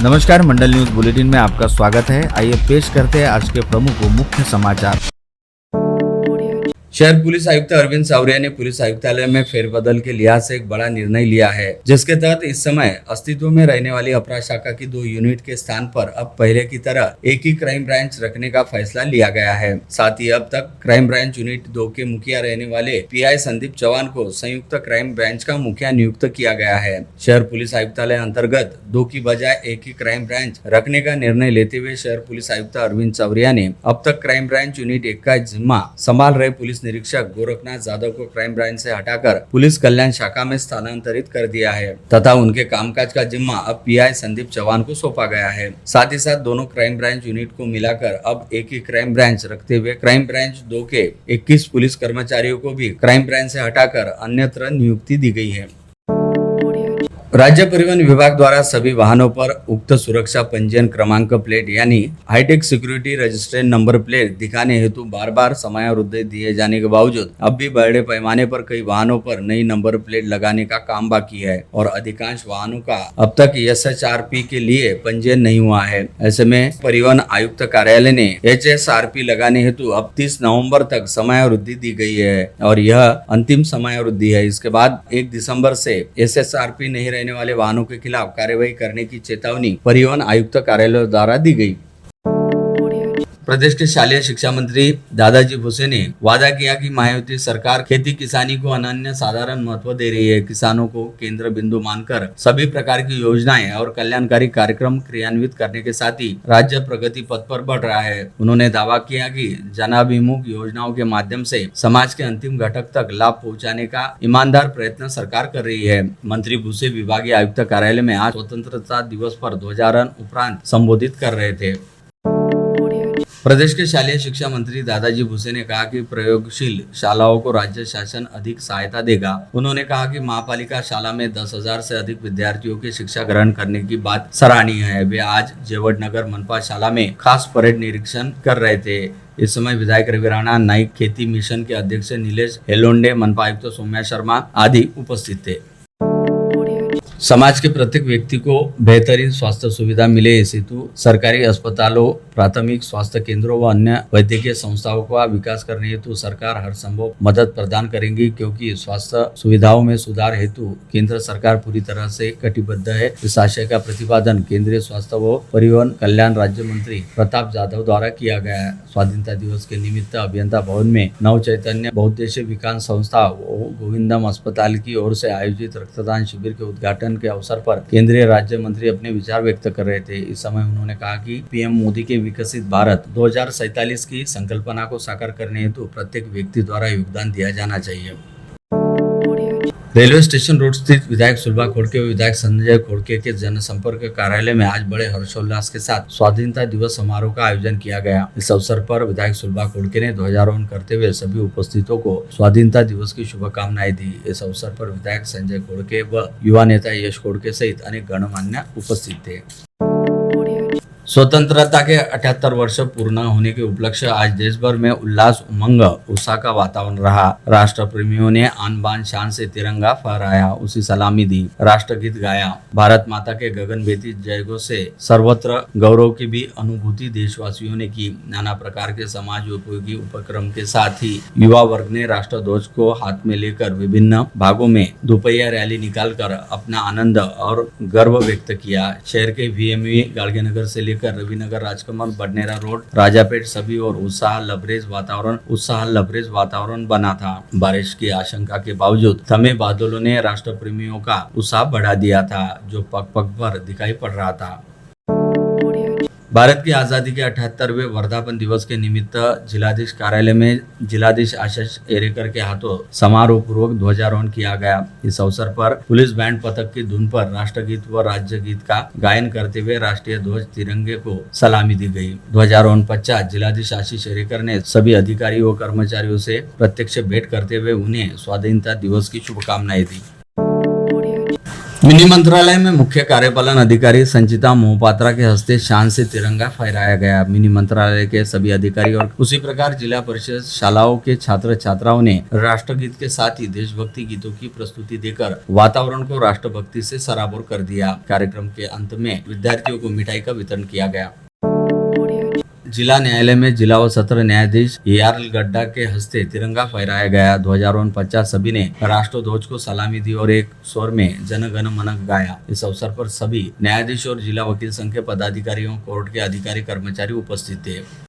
नमस्कार, मंडल news bulletin में आपका स्वागत है। आइए पेश करते हैं आज के प्रमुख व मुख्य समाचार। शहर पुलिस आयुक्त अरविंद सावरिया ने पुलिस आयुक्तालय में फेरबदल के लिहाज से एक बड़ा निर्णय लिया है, जिसके तहत इस समय अस्तित्व में रहने वाली अपराध शाखा की 2 यूनिट के स्थान पर अब पहले की तरह एक ही क्राइम ब्रांच रखने का फैसला लिया गया है। साथ ही अब तक क्राइम ब्रांच यूनिट 2 के मुखिया रहने वाले पीआई संदीप चौहान को संयुक्त क्राइम ब्रांच का मुखिया नियुक्त किया गया है। शहर पुलिस आयुक्तालय अंतर्गत 2 की बजाय एक ही क्राइम ब्रांच रखने का निर्णय लेते हुए शहर पुलिस आयुक्त अरविंद सावरिया ने अब तक क्राइम ब्रांच यूनिट 1 का जिम्मा संभाल रहे पुलिस निरीक्षक गोरखनाथ जाधव को क्राइम ब्रांच से हटाकर पुलिस कल्याण शाखा में स्थानांतरित कर दिया है तथा उनके कामकाज का जिम्मा अब पीआई संदीप चौहान को सौंपा गया है। साथ ही साथ दोनों क्राइम ब्रांच यूनिट को मिलाकर अब एक ही क्राइम ब्रांच रखते हुए क्राइम ब्रांच 2 के 21 पुलिस कर्मचारियों को भी क्राइम ब्रांच से हटाकर अन्यत्र नियुक्ति दी गई है। राज्य परिवहन विभाग द्वारा सभी वाहनों पर उक्त सुरक्षा पंजीयन क्रमांक प्लेट यानी hi tech security registration number plate दिखाने हेतु बार बार समयावधि दिए जाने के बावजूद अब भी बड़े पैमाने पर कई वाहनों पर नई नंबर प्लेट लगाने का काम बाकी है और अधिकांश वाहनों का अब तक SHRP के लिए पंजीयन नहीं हुआ है। ऐसे में परिवहन आयुक्त कार्यालय ने HSRP लगाने हेतु अब 30 नवम्बर तक समयावधि दी गई है और यह अंतिम समयावधि है। इसके बाद 1 दिसंबर से SHRP नहीं रहने वाले वाहनों के खिलाफ कार्यवाही करने की चेतावनी परिवहन आयुक्त कार्यालय द्वारा दी गई। प्रदेश के शालेय शिक्षा मंत्री दादाजी भुसे ने वादा किया कि मायावती सरकार खेती किसानी को अनन्य साधारण महत्व दे रही है। किसानों को केंद्र बिंदु मानकर सभी प्रकार की योजनाएं और कल्याणकारी कार्यक्रम क्रियान्वित करने के साथ ही राज्य प्रगति पथ पर बढ़ रहा है। उन्होंने दावा किया कि जनाभिमुख योजनाओं के माध्यम से समाज के अंतिम घटक तक लाभ पहुँचाने का ईमानदार प्रयत्न सरकार कर रही है। मंत्री भुसे विभागीय आयुक्त कार्यालय में आज स्वतंत्रता दिवस पर ध्वजारोहण उपरांत संबोधित कर रहे थे। प्रदेश के शालेय शिक्षा मंत्री दादाजी भुसे ने कहा कि प्रयोगशील शालाओं को राज्य शासन अधिक सहायता देगा। उन्होंने कहा कि महापालिका शाला में 10,000 से अधिक विद्यार्थियों की शिक्षा ग्रहण करने की बात सराहनीय है। वे आज जेवट नगर मनपा शाला में खास परेड निरीक्षण कर रहे थे। इस समय विधायक रवि राणा, नाइक खेती मिशन के अध्यक्ष नीलेश हेलोंडे, मनपा आयुक्त सौम्या शर्मा आदि उपस्थित थे। समाज के प्रत्येक व्यक्ति को बेहतरीन स्वास्थ्य सुविधा मिले इस हेतु सरकारी अस्पतालों, प्राथमिक स्वास्थ्य केंद्रों व अन्य वैद्यकीय संस्थाओं का विकास करने हेतु सरकार हर संभव मदद प्रदान करेगी, क्योंकि स्वास्थ्य सुविधाओं में सुधार हेतु केंद्र सरकार पूरी तरह से कटिबद्ध है। इस आशय का प्रतिपादन केंद्रीय स्वास्थ्य व परिवहन कल्याण राज्य मंत्री प्रताप जाधव द्वारा किया गया है। स्वाधीनता दिवस के निमित्त अभियंता भवन में नव चैतन्य बहुउद्देशीय विकास संस्था गोविंदम अस्पताल की ओर से आयोजित रक्तदान शिविर के उद्घाटन के अवसर पर केंद्रीय राज्य मंत्री अपने विचार व्यक्त कर रहे थे। इस समय उन्होंने कहा कि पीएम मोदी के विकसित भारत 2047 की संकल्पना को साकार करने हेतु प्रत्येक व्यक्ति द्वारा योगदान दिया जाना चाहिए। रेलवे स्टेशन रोड स्थित विधायक सुलभा खोड़के व विधायक संजय खोड़के के जनसंपर्क कार्यालय में आज बड़े हर्षोल्लास के साथ स्वाधीनता दिवस समारोह का आयोजन किया गया। इस अवसर पर विधायक सुलभा खोड़के ने ध्वजारोहण करते हुए सभी उपस्थितों को स्वाधीनता दिवस की शुभकामनाएं दी। इस अवसर पर विधायक संजय खोड़के व युवा नेता यश खोड़के सहित अनेक गणमान्य उपस्थित थे। स्वतंत्रता के 78 वर्ष पूर्ण होने के उपलक्ष्य आज देश भर में उल्लास, उमंग, उत्साह का वातावरण रहा। राष्ट्र प्रेमियों ने आन बान शान से तिरंगा फहराया, उसी सलामी दी, राष्ट्रगीत गाया। भारत माता के गगनभेदी जयघोष से सर्वत्र गौरव की भी अनुभूति देशवासियों ने की। नाना प्रकार के समाज उपयोगी उपक्रम के साथ ही युवा वर्ग ने राष्ट्रध्वज को हाथ में लेकर विभिन्न भागों में दोपहिया रैली निकालकर अपना आनंद और गर्व व्यक्त किया। शहर के VME गाड़गेनगर से लेकर रविनगर, राजकमल, बडनेरा रोड, राजापेट सभी और उत्साह लबरेज वातावरण बना था। बारिश की आशंका के बावजूद थमे बादलों ने राष्ट्र प्रेमियों का उत्साह बढ़ा दिया था, जो पग पग पर दिखाई पड़ रहा था। भारत की आज़ादी के 78वें वर्धापन दिवस के निमित्त जिलाधीश कार्यालय में जिलाधीश आशीष एरेकर के हाथों समारोह पूर्वक ध्वजारोहण किया गया। इस अवसर पर पुलिस बैंड पथक की धुन पर राष्ट्रगीत व राज्य गीत का गायन करते हुए राष्ट्रीय ध्वज तिरंगे को सलामी दी गई। ध्वजारोहण पश्चात जिलाधीश आशीष एरेकर ने सभी अधिकारियों व कर्मचारियों से प्रत्यक्ष भेंट करते हुए उन्हें स्वाधीनता दिवस की शुभकामनाएं दी। मिनी मंत्रालय में मुख्य कार्यपालन अधिकारी संचिता मोहपात्रा के हस्ते शान से तिरंगा फहराया गया। मिनी मंत्रालय के सभी अधिकारी और उसी प्रकार जिला परिषद शालाओं के छात्र छात्राओं ने राष्ट्रगीत के साथ ही देशभक्ति गीतों की प्रस्तुति देकर वातावरण को राष्ट्रभक्ति से सराबोर कर दिया। कार्यक्रम के अंत में विद्यार्थियों को मिठाई का वितरण किया गया। जिला न्यायालय में जिला व सत्र न्यायाधीश AR गड्ढा के हस्ते तिरंगा फहराया गया। ध्वजारोहण पश्चात सभी ने राष्ट्रध्वज को सलामी दी और एक स्वर में जन गण मन गाया। इस अवसर पर सभी न्यायाधीश और जिला वकील संघ के पदाधिकारियों, कोर्ट के अधिकारी कर्मचारी उपस्थित थे।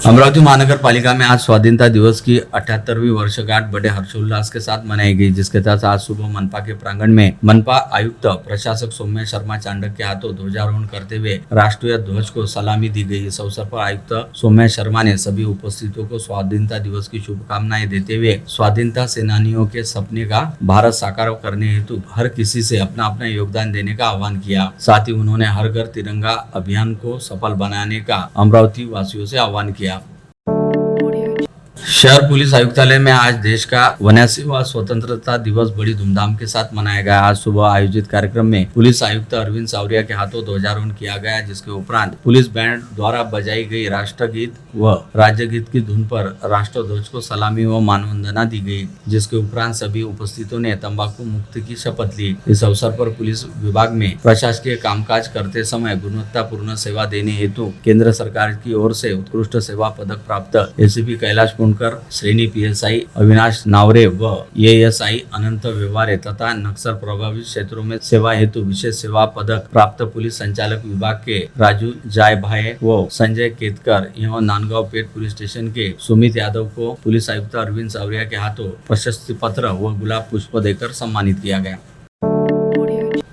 अमरावती महानगर पालिका में आज स्वाधीनता दिवस की 78वीं वर्षगांठ बड़े हर्षोल्लास के साथ मनाई गई, जिसके तहत आज सुबह मनपा के प्रांगण में मनपा आयुक्त प्रशासक सौम्या शर्मा चांडक के हाथों ध्वजारोहण करते हुए राष्ट्रीय ध्वज को सलामी दी गई। इस अवसर पर आयुक्त सौम्या शर्मा ने सभी उपस्थितों को स्वाधीनता दिवस की शुभकामनाएं देते हुए स्वाधीनता सेनानियों के सपने का भारत साकार करने हेतु हर किसी से अपना अपना योगदान देने का आह्वान किया। साथ ही उन्होंने हर घर तिरंगा अभियान को सफल बनाने का अमरावती वासियों से आह्वान किया। शहर पुलिस आयुक्तालय में आज देश का 79वां स्वतंत्रता दिवस बड़ी धूमधाम के साथ मनाया गया। आज सुबह आयोजित कार्यक्रम में पुलिस आयुक्त अरविंद सावरिया के हाथों ध्वजारोहण किया गया, जिसके उपरांत पुलिस बैंड द्वारा बजाई गई राष्ट्रगीत व राज्य गीत की धुन पर राष्ट्रध्वज को सलामी व मानवंदना दी गई, जिसके उपरांत सभी उपस्थितों ने तंबाकू मुक्ति की शपथ ली। इस अवसर पर पुलिस विभाग में प्रशासकीय कामकाज करते समय गुणवत्तापूर्ण सेवा देने हेतु केंद्र सरकार की ओर से उत्कृष्ट सेवा पदक प्राप्त ACP कैलाश पुणकर श्रेणी PSI अविनाश नावरे व ASI अनंत व्यवहारे तथा नक्सल प्रभावित क्षेत्रों में सेवा हेतु विशेष सेवा पदक प्राप्त पुलिस संचालक विभाग के राजू जायभाई व संजय केतकर एवं नांदगांव पेठ पुलिस स्टेशन के सुमित यादव को पुलिस आयुक्त अरविंद सावरिया के हाथों प्रशस्ति पत्र व गुलाब पुष्प देकर सम्मानित किया गया।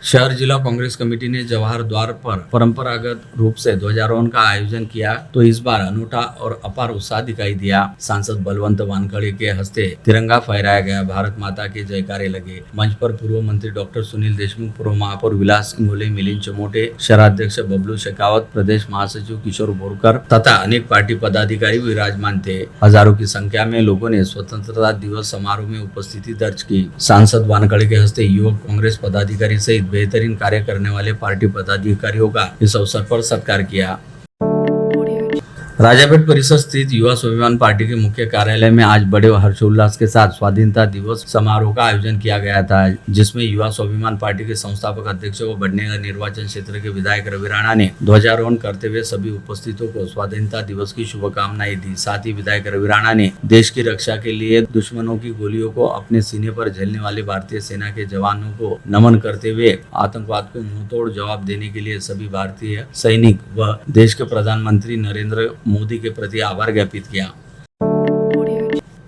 शहर जिला कांग्रेस कमेटी ने जवाहर द्वार पर परंपरागत रूप से ध्वजारोहण का आयोजन किया, तो इस बार अनूठा और अपार उत्साह दिखाई दिया। सांसद बलवंत वानखड़े के हस्ते तिरंगा फहराया गया, भारत माता के जयकारे लगे। मंच पर पूर्व मंत्री डॉक्टर सुनील देशमुख, पूर्व महापौर विलास इंगोले, मिलिंद चमोटे, शहराध्यक्ष बबलू शेखावत, प्रदेश महासचिव किशोर बोरकर तथा अनेक पार्टी पदाधिकारी विराजमान थे। हजारों की संख्या में लोगों ने स्वतंत्रता दिवस समारोह में उपस्थिति दर्ज की। सांसद वानखड़े के हस्ते युवक कांग्रेस पदाधिकारी सहित बेहतरीन कार्य करने वाले पार्टी पदाधिकारियों का इस अवसर पर सत्कार किया। राजापेट परिसर स्थित युवा स्वाभिमान पार्टी के मुख्य कार्यालय में आज बड़े हर्षोल्लास के साथ स्वाधीनता दिवस समारोह का आयोजन किया गया था, जिसमें युवा स्वाभिमान पार्टी के संस्थापक अध्यक्ष व बढ़नेगा निर्वाचन क्षेत्र के विधायक रवि राणा ने ध्वजारोहण करते हुए सभी उपस्थितों को स्वाधीनता दिवस की शुभकामनाएं दी। साथ ही विधायक रवि राणा ने देश की रक्षा के लिए दुश्मनों की गोलियों को अपने सीने पर झेलने वाले भारतीय सेना के जवानों को नमन करते हुए आतंकवाद को मुंहतोड़ जवाब देने के लिए सभी भारतीय सैनिक व देश के प्रधानमंत्री नरेंद्र मोदी के प्रति आभार ज्ञापित किया।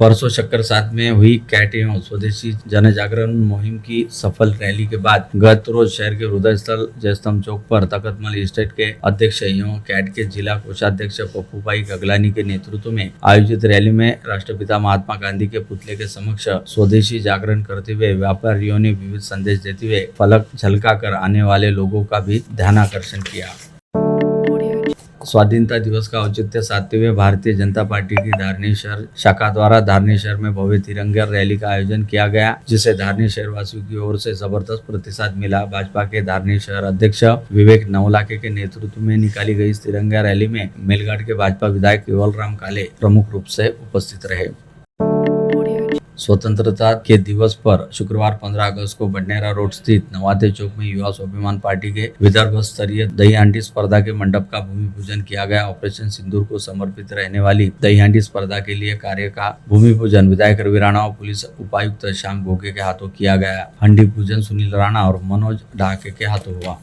परसों शक्कर साथ में हुई कैट एवं स्वदेशी जन जागरण मुहिम की सफल रैली के बाद गत रोज शहर के हृदय स्थल जयस्तंभ चौक पर तखतमल स्टेट के अध्यक्ष एवं कैट के जिला कोषाध्यक्ष पप्पूभाई गगलानी के नेतृत्व में आयोजित रैली में राष्ट्रपिता महात्मा गांधी के पुतले के समक्ष स्वदेशी जागरण करते हुए व्यापारियों ने विविध संदेश देते हुए फलक झलकाकर आने वाले लोगों का भी ध्यानाकर्षण किया। स्वाधीनता दिवस का औचित्य साधते हुए भारतीय जनता पार्टी की धारनी शहर शाखा द्वारा धारनी शहर में भव्य तिरंगा रैली का आयोजन किया गया, जिसे धारनी शहरवासियों की ओर से जबरदस्त प्रतिसाद मिला। भाजपा के धारनी शहर अध्यक्ष विवेक नवलाखे के नेतृत्व में निकाली गई इस तिरंगा रैली में मेलघाट के भाजपा विधायक केवलराम काले प्रमुख रूप से उपस्थित रहे। स्वतंत्रता के दिवस पर शुक्रवार 15 अगस्त को बडनेरा रोड स्थित नवाते चौक में युवा स्वाभिमान पार्टी के विदर्भ स्तरीय दही हांडी स्पर्धा के मंडप का भूमि पूजन किया गया। ऑपरेशन सिंदूर को समर्पित रहने वाली दही हांडी स्पर्धा के लिए कार्य का भूमि पूजन विधायक रवि राणा और पुलिस उपायुक्त श्याम घोगे के हाथों किया गया। हंडी पूजन सुनील राणा और मनोज ढाके के हाथों हुआ।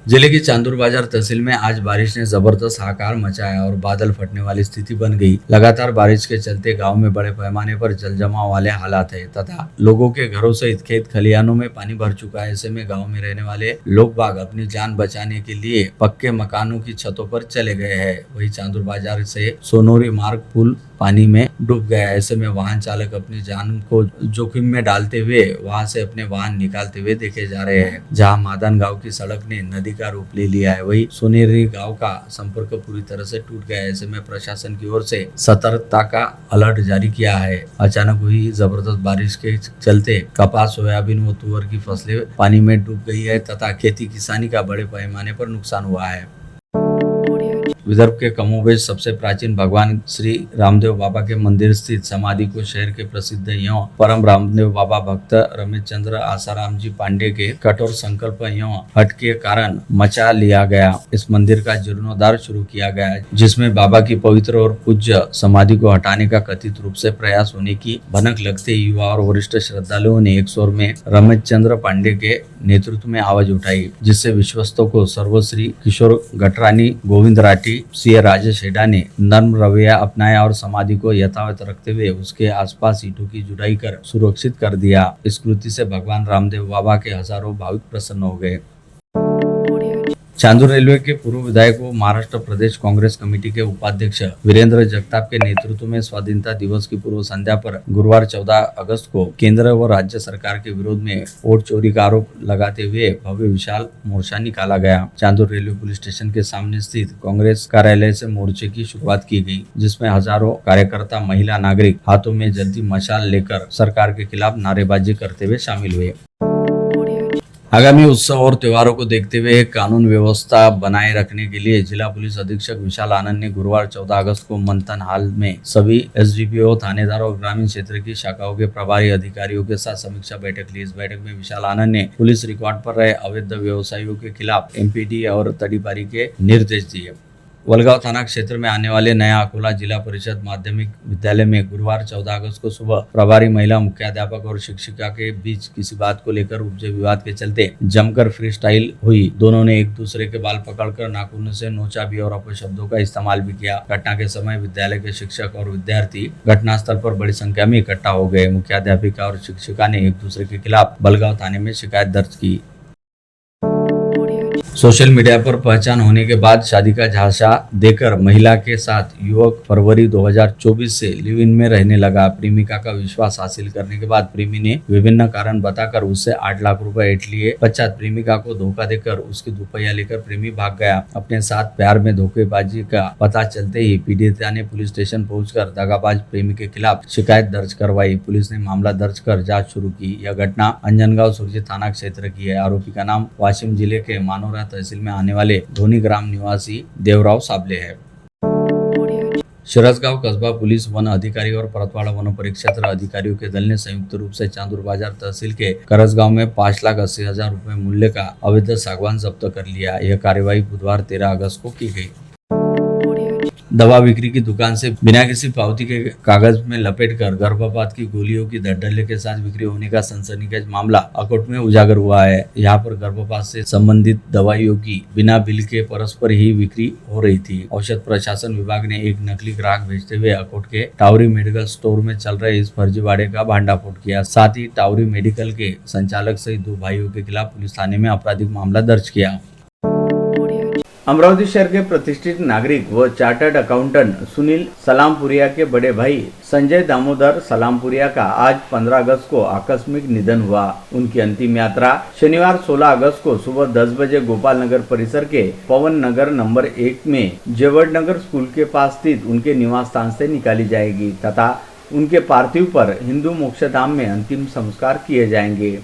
जिले की चांदूर बाजार तहसील में आज बारिश ने जबरदस्त हाहाकार मचाया और बादल फटने वाली स्थिति बन गई। लगातार बारिश के चलते गांव में बड़े पैमाने पर जल जमाव वाले हालात है तथा लोगों के घरों सहित खेत खलिहानों में पानी भर चुका है। ऐसे में गांव में रहने वाले लोग बाग अपनी जान बचाने के लिए पक्के मकानों की छतों पर चले गए हैं। वही चांदूर बाजार से सोनोरी मार्ग पुल पानी में डूब गया। ऐसे में वाहन चालक अपनी जान को जोखिम में डालते हुए वहां से अपने वाहन निकालते हुए देखे जा रहे हैं। जहां मादन गांव की सड़क ने नदी का रूप ले लिया है, वही सोनेरी गांव का संपर्क पूरी तरह से टूट गया है। ऐसे में प्रशासन की ओर से सतर्कता का अलर्ट जारी किया है। अचानक हुई जबरदस्त बारिश के चलते कपास, सोयाबीन व तुअर की फसलें पानी में डूब गई है तथा खेती किसानी का बड़े पैमाने पर नुकसान हुआ है। विदर्भ के कमोबेश सबसे प्राचीन भगवान श्री रामदेव बाबा के मंदिर स्थित समाधि को शहर के प्रसिद्ध एवं परम रामदेव बाबा भक्त रमेश चंद्र आसाराम जी पांडे के कठोर संकल्प एवं हट के कारण मचा लिया गया। इस मंदिर का जीर्णोद्धार शुरू किया गया, जिसमें बाबा की पवित्र और पूज्य समाधि को हटाने का कथित रूप से प्रयास होने की भनक लगते युवा और वरिष्ठ श्रद्धालुओं ने एक स्वर में रमेश चंद्र पांडे के नेतृत्व में आवाज उठाई, जिससे विश्वस्तों को सर्वश्री किशोर गटरानी, गोविंद राठी, सीए राजेश हेडा ने नर्म रवैया अपनाया और समाधि को यथावत रखते हुए उसके आसपास ईंटों की जुड़ाई कर सुरक्षित कर दिया। इस कृति से भगवान रामदेव बाबा के हजारों भाविक प्रसन्न हो गए। चांदूर रेलवे के पूर्व विधायक व महाराष्ट्र प्रदेश कांग्रेस कमेटी के उपाध्यक्ष वीरेंद्र जगताप के नेतृत्व में स्वाधीनता दिवस की पूर्व संध्या पर गुरुवार 14 अगस्त को केंद्र व राज्य सरकार के विरोध में वोट चोरी का आरोप लगाते हुए भव्य विशाल मोर्चा निकाला गया। चांदूर रेलवे पुलिस स्टेशन के सामने स्थित कांग्रेस कार्यालय से मोर्चे की शुरुआत की गई, जिसमें हजारों कार्यकर्ता, महिला, नागरिक हाथों में जलती मशाल लेकर सरकार के खिलाफ नारेबाजी करते हुए शामिल हुए। आगामी उत्सव और त्योहारों को देखते हुए कानून व्यवस्था बनाए रखने के लिए जिला पुलिस अधीक्षक विशाल आनंद ने गुरुवार 14 अगस्त को मंथन हाल में सभी एसडीपीओ, थानेदार और ग्रामीण क्षेत्र की शाखाओं के प्रभारी अधिकारियों के साथ समीक्षा बैठक ली। इस बैठक में विशाल आनंद ने पुलिस रिकॉर्ड पर रहे अवैध व्यवसायियों के खिलाफ एमपीडी और तड़ीपारी के निर्देश दिए। वलगांव थाना क्षेत्र में आने वाले नया अकोला जिला परिषद माध्यमिक विद्यालय में गुरुवार 14 अगस्त को सुबह प्रभारी महिला मुख्याध्यापक और शिक्षिका के बीच किसी बात को लेकर उपजे विवाद के चलते जमकर फ्री स्टाइल हुई। दोनों ने एक दूसरे के बाल पकड़कर नाखून से नोचा भी और अपशब्दों का इस्तेमाल भी किया। घटना के समय विद्यालय के शिक्षक और विद्यार्थी घटनास्थल पर बड़ी संख्या में इकट्ठा हो गए। मुख्याध्यापिका और शिक्षिका ने एक दूसरे के खिलाफ वलगांव थाने में शिकायत दर्ज की। सोशल मीडिया पर पहचान होने के बाद शादी का झांसा देकर महिला के साथ युवक फरवरी 2024 से लिव इन में रहने लगा। प्रेमिका का विश्वास हासिल करने के बाद प्रेमी ने विभिन्न कारण बताकर उससे 8 लाख रुपए ऐंठ लिए। पश्चात प्रेमिका को धोखा देकर उसकी दुपहिया लेकर प्रेमी भाग गया। अपने साथ प्यार में धोखेबाजी का पता चलते ही पीड़िता ने पुलिस स्टेशन पहुंचकर दगाबाज प्रेमी के खिलाफ शिकायत दर्ज करवाई। पुलिस ने मामला दर्ज कर जाँच शुरू की। यह घटना अंजनगांव सुरजी थाना क्षेत्र की है। आरोपी का नाम वाशिम जिले के मानोरा तहसील में आने वाले धोनी ग्राम निवासी देवराव साबले है। शिरसगांव कस्बा पुलिस वन अधिकारी और परतवाड़ा वन परिक्षेत्र अधिकारियों के दल ने संयुक्त रूप से चांदूर बाजार तहसील के करसगांव में 5,80,000 रुपए मूल्य का अवैध सागवान जब्त कर लिया। यह कार्यवाही बुधवार 13 अगस्त को की गई। दवा बिक्री की दुकान से बिना किसी पावती के कागज में लपेटकर गर्भपात की गोलियों की धड़ल्ले के साथ बिक्री होने का सनसनीखेज मामला अकोट में उजागर हुआ है। यहाँ पर गर्भपात से संबंधित दवाइयों की बिना बिल के परस्पर ही बिक्री हो रही थी। औषध प्रशासन विभाग ने एक नकली ग्राहक भेजते हुए अकोट के टावरी मेडिकल स्टोर में चल रहे इस फर्जीवाड़े का भांडाफोड़ किया। साथ ही टावरी मेडिकल के संचालक सहित 2 भाइयों के खिलाफ पुलिस थाने में आपराधिक मामला दर्ज किया। अमरावती शहर के प्रतिष्ठित नागरिक व चार्टर्ड अकाउंटेंट सुनील सलामपुरिया के बड़े भाई संजय दामोदर सलामपुरिया का आज 15 अगस्त को आकस्मिक निधन हुआ। उनकी अंतिम यात्रा शनिवार 16 अगस्त को सुबह 10 बजे गोपाल नगर परिसर के पवन नगर नंबर 1 में जेवड़ नगर स्कूल के पास स्थित उनके निवास स्थान से निकाली जाएगी तथा उनके पार्थिव पर हिंदू मोक्षधाम में अंतिम संस्कार किए जाएंगे।